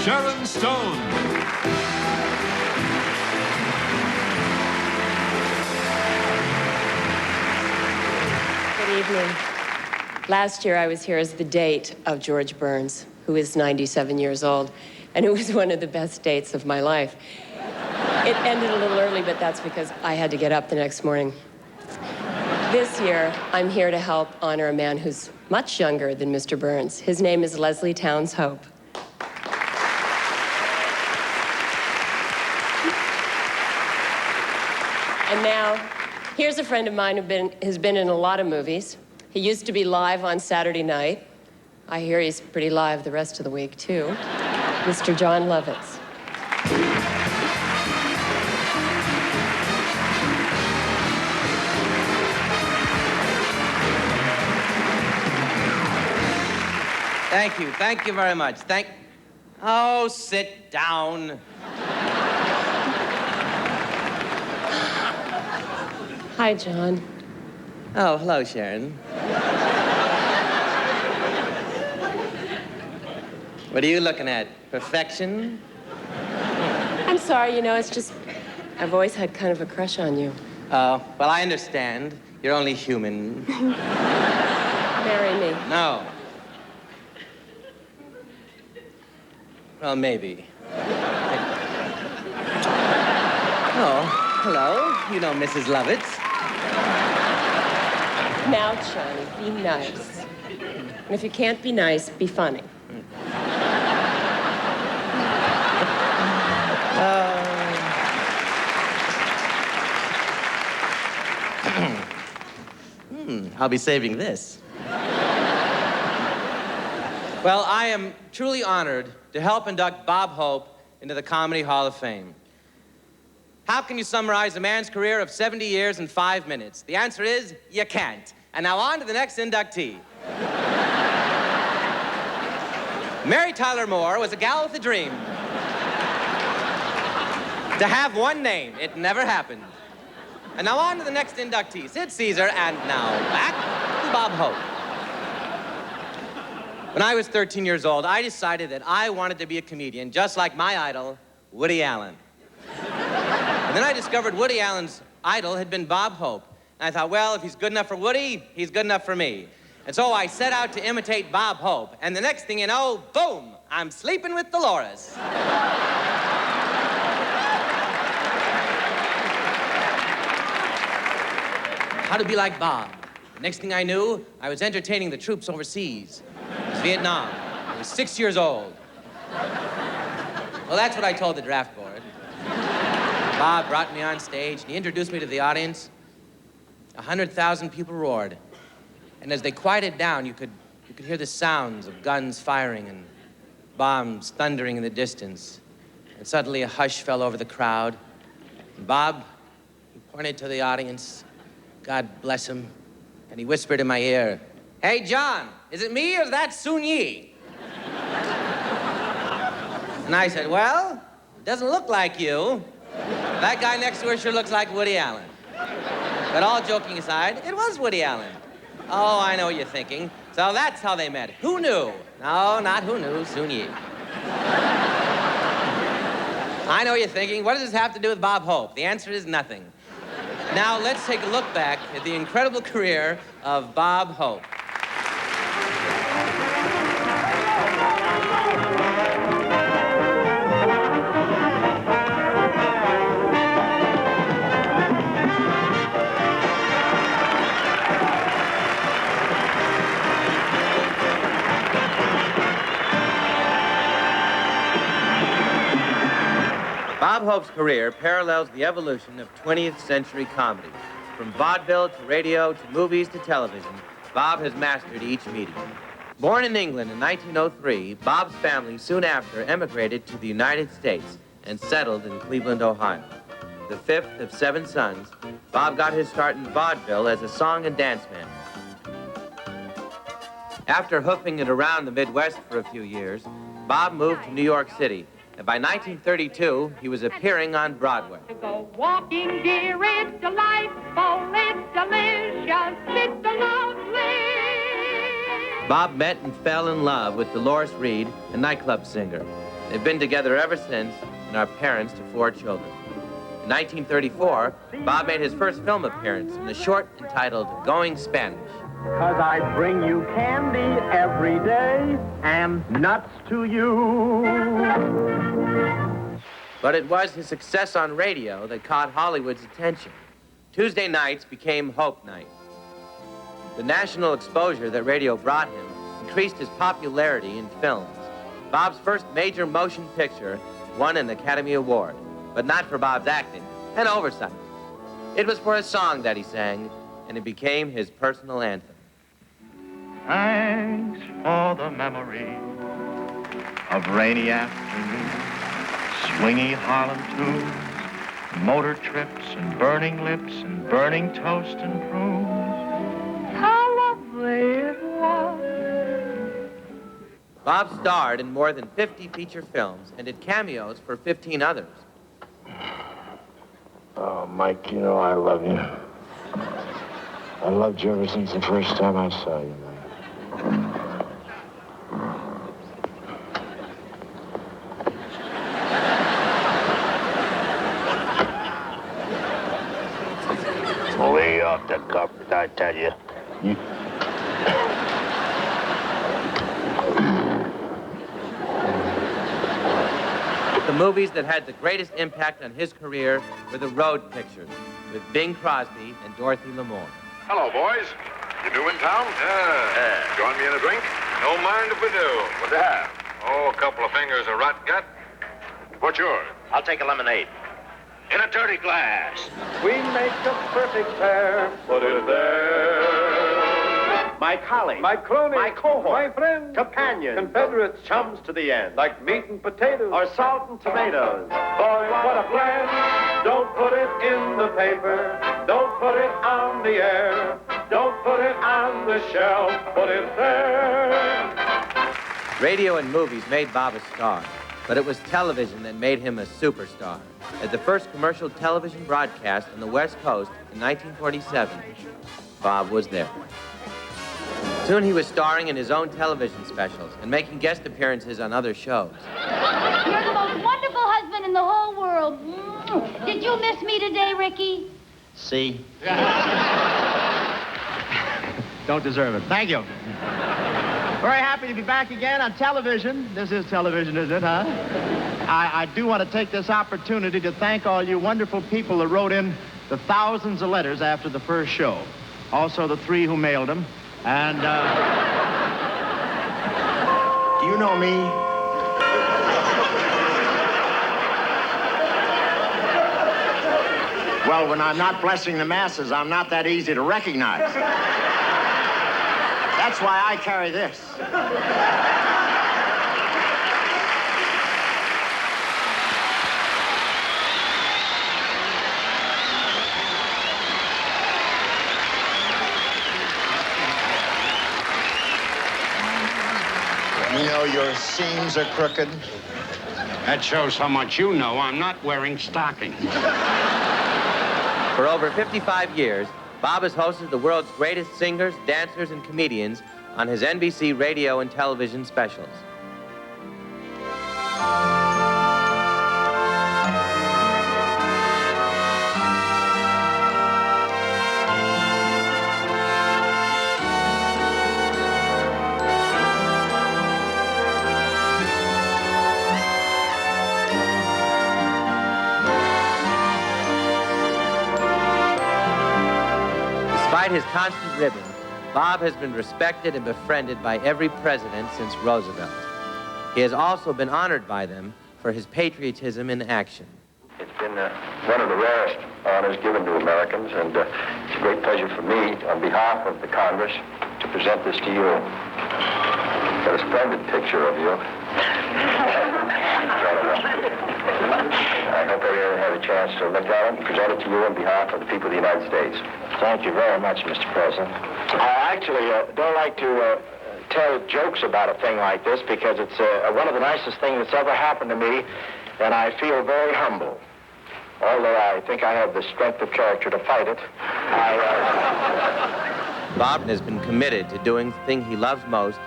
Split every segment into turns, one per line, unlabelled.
Sharon Stone.
Good evening. Last year, I was here as the date of George Burns, who is 97 years old, and it was one of the best dates of my life. It ended a little early, but that's because I had to get up the next morning. This year, I'm here to help honor a man who's much younger than Mr. Burns. His name is Leslie Towns Hope. And now, here's a friend of mine who has been in a lot of movies. He used to be live on Saturday night. I hear he's pretty live the rest of the week, too. Mr. John Lovitz.
Thank you very much. Oh, sit down.
Hi, John.
Oh, hello, Sharon. What are you looking at? Perfection?
I'm sorry, you know, it's just, I've always had kind of a crush on you.
Oh, well, I understand. You're only human.
Marry me.
No. Well, maybe. Oh, hello. You know Mrs. Lovitz.
Now, Johnny, be nice. And if you can't be nice, be funny.
I'll be saving this. Well, I am truly honored to help induct Bob Hope into the Comedy Hall of Fame. How can you summarize a man's career of 70 years in 5 minutes? The answer is, you can't. And now on to the next inductee. Mary Tyler Moore was a gal with a dream. To have one name, it never happened. And now on to the next inductee, Sid Caesar, and now back to Bob Hope. When I was 13 years old, I decided that I wanted to be a comedian, just like my idol, Woody Allen. And then I discovered Woody Allen's idol had been Bob Hope. And I thought, well, if he's good enough for Woody, he's good enough for me. And so I set out to imitate Bob Hope. And the next thing you know, boom, I'm sleeping with Dolores. How to be like Bob. The next thing I knew, I was entertaining the troops overseas. It was Vietnam. I was 6 years old. Well, that's what I told the draft board. Bob brought me on stage, and he introduced me to the audience. 100,000 people roared. And as they quieted down, you could hear the sounds of guns firing and bombs thundering in the distance. And suddenly a hush fell over the crowd. And Bob, he pointed to the audience, God bless him, and he whispered in my ear, "Hey, John, is it me or is that Sun Yi?" And I said, well, it doesn't look like you. That guy next to her sure looks like Woody Allen. But all joking aside, it was Woody Allen. Oh, I know what you're thinking. So that's how they met. Who knew? No, not who knew, Sun Yi. I know what you're thinking. What does this have to do with Bob Hope? The answer is nothing. Now, let's take a look back at the incredible career of Bob Hope. Bob Hope's career parallels the evolution of 20th century comedy. From vaudeville to radio to movies to television, Bob has mastered each medium. Born in England in 1903, Bob's family soon after emigrated to the United States and settled in Cleveland, Ohio. The fifth of 7 sons, Bob got his start in vaudeville as a song and dance man. After hoofing it around the Midwest for a few years, Bob moved to New York City. And by 1932, he was appearing on Broadway.
To go walking, dear, it's delightful, it's delicious, it's lovely.
Bob met and fell in love with Dolores Reed, a nightclub singer. They've been together ever since and are parents to 4 children. In 1934, Bob made his first film appearance in a short entitled Going Spanish.
'Cause I bring you candy every day and nuts to you.
But it was his success on radio that caught Hollywood's attention. Tuesday nights became Hope Night. The national exposure that radio brought him increased his popularity in films. Bob's first major motion picture won an Academy Award, but not for Bob's acting, an oversight. It was for a song that he sang, and it became his personal anthem.
Thanks for the memory of rainy afternoons, swingy Harlem tunes, motor trips and burning lips and burning toast and prunes. How lovely it was.
Bob starred in more than 50 feature films and did cameos for 15 others.
Oh, Mike, you know I love you. I loved you ever since the first time I saw you, man. Way off the carpet, I tell you.
The movies that had the greatest impact on his career were the road pictures with Bing Crosby and Dorothy Lamour.
Hello, boys. You new in town? Yeah. Join me in a drink? Don't mind if we do. What'd you have? Oh, a couple of fingers of rat gut. What's yours?
I'll take a lemonade. In a dirty glass.
We make a perfect pair. What is there? My colleague. My crony. My cohort. My friend. Companion. Confederates. Chums to the end. Like meat and potatoes. Or salt and tomatoes. Boy, what a plan. Don't put it in the paper. Don't put it on the air. Don't put it on the shelf. Put it there.
Radio and movies made Bob a star, but it was television that made him a superstar. At the first commercial television broadcast on the West Coast in 1947, Bob was there. Soon he was starring in his own television specials and making guest appearances on other shows.
You're the most wonderful husband in the whole world. Did you miss me today, Ricky?
See?
Don't deserve it. Thank you. Very happy to be back again on television. This is television, isn't it, huh? I do want to take this opportunity to thank all you wonderful people that wrote in the thousands of letters after the first show. Also the 3 who mailed them. And,
Do you know me? Well, when I'm not blessing the masses, I'm not that easy to recognize. That's why I carry this. You know your seams are crooked.
That shows how much you know. I'm not wearing stockings.
For over 55 years, Bob has hosted the world's greatest singers, dancers, and comedians on his NBC radio and television specials. Despite his constant ribbing, Bob has been respected and befriended by every president since Roosevelt. He has also been honored by them for his patriotism in action.
It's been one of the rarest honors given to Americans, and it's a great pleasure for me, on behalf of the Congress, to present this to you. Got a splendid picture of you. I hope everyone had a chance to look at it and present it to you on behalf of the people of the United States. Thank you very much, Mr. President. I actually don't like to tell jokes about a thing like this because it's one of the nicest things that's ever happened to me, and I feel very humble. Although I think I have the strength of character to fight it,
Bob has been committed to doing the thing he loves most,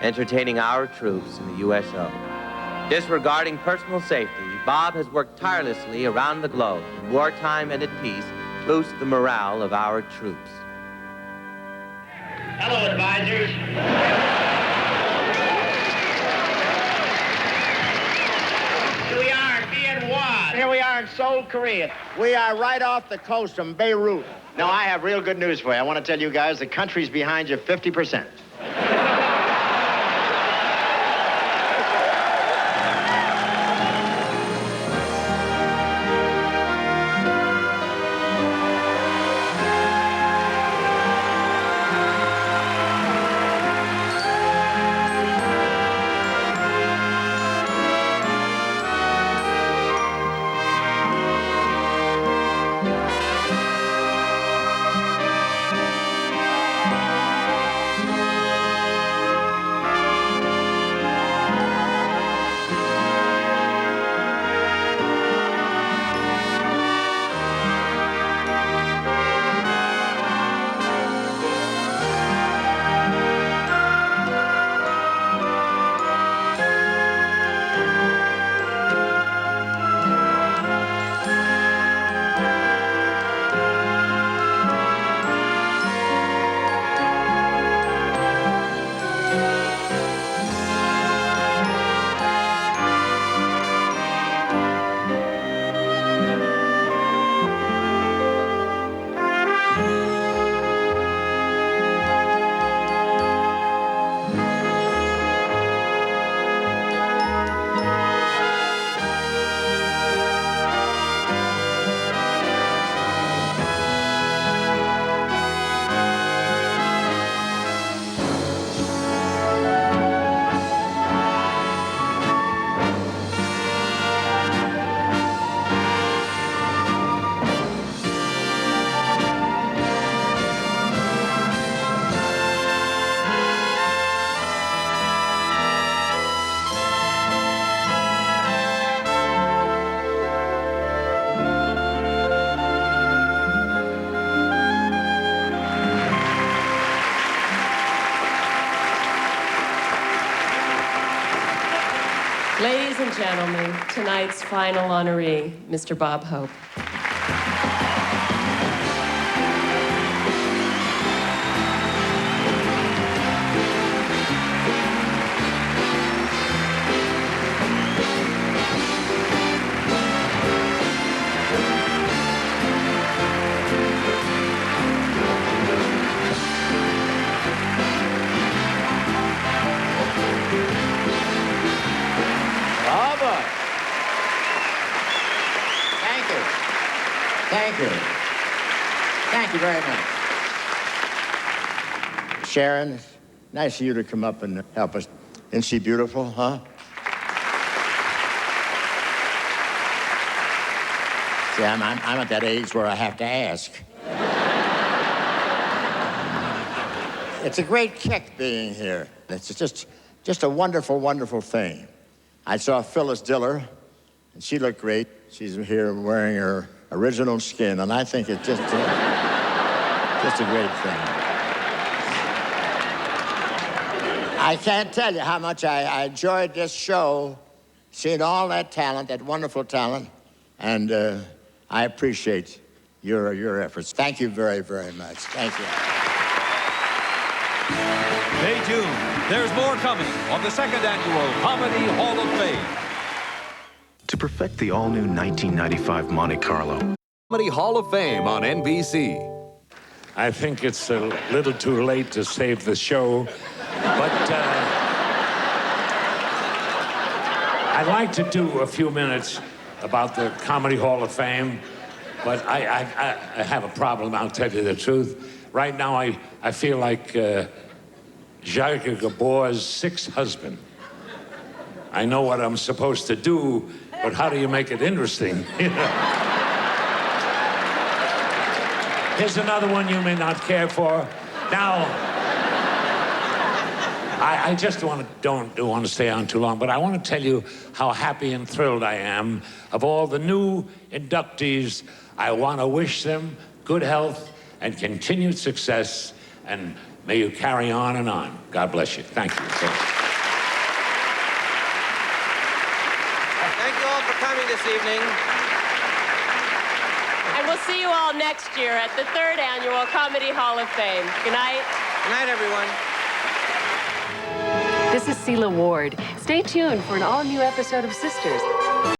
entertaining our troops in the USO. Disregarding personal safety, Bob has worked tirelessly around the globe, in wartime and at peace, to boost the morale of our troops.
Hello, advisors. Here we are in Bien Hoa.
Here we are in Seoul, Korea. We are right off the coast from Beirut. Now, I have real good news for you. I want to tell you guys the country's behind you 50%.
Ladies and gentlemen, tonight's final honoree, Mr. Bob Hope.
Thank you. Thank you very much. Sharon, it's nice of you to come up and help us. Isn't she beautiful, huh? See, I'm at that age where I have to ask. It's a great kick being here. It's just a wonderful, wonderful thing. I saw Phyllis Diller, and she looked great. She's here wearing her original skin, and I think it's just a great thing. I can't tell you how much I enjoyed this show, seeing all that talent, that wonderful talent, and I appreciate your efforts. Thank you very, very much. Thank you.
Stay tuned. There's more coming on the second annual Comedy Hall of Fame.
To perfect the all-new 1995 Monte Carlo.
Comedy Hall of Fame on NBC.
I think it's a little too late to save the show, but I'd like to do a few minutes about the Comedy Hall of Fame, but I have a problem, I'll tell you the truth. Right now, I feel like Jacques Gabor's sixth husband. I know what I'm supposed to do, but how do you make it interesting? Here's another one you may not care for. Now, I just don't want to stay on too long, but I want to tell you how happy and thrilled I am of all the new inductees. I want to wish them good health and continued success and may you carry on and on. God bless you. Thank you.
Thank you all for coming this evening.
And we'll see you all next year at the 3rd Annual Comedy Hall of Fame. Good night.
Good night, everyone.
This is Sela Ward. Stay tuned for an all-new episode of Sisters.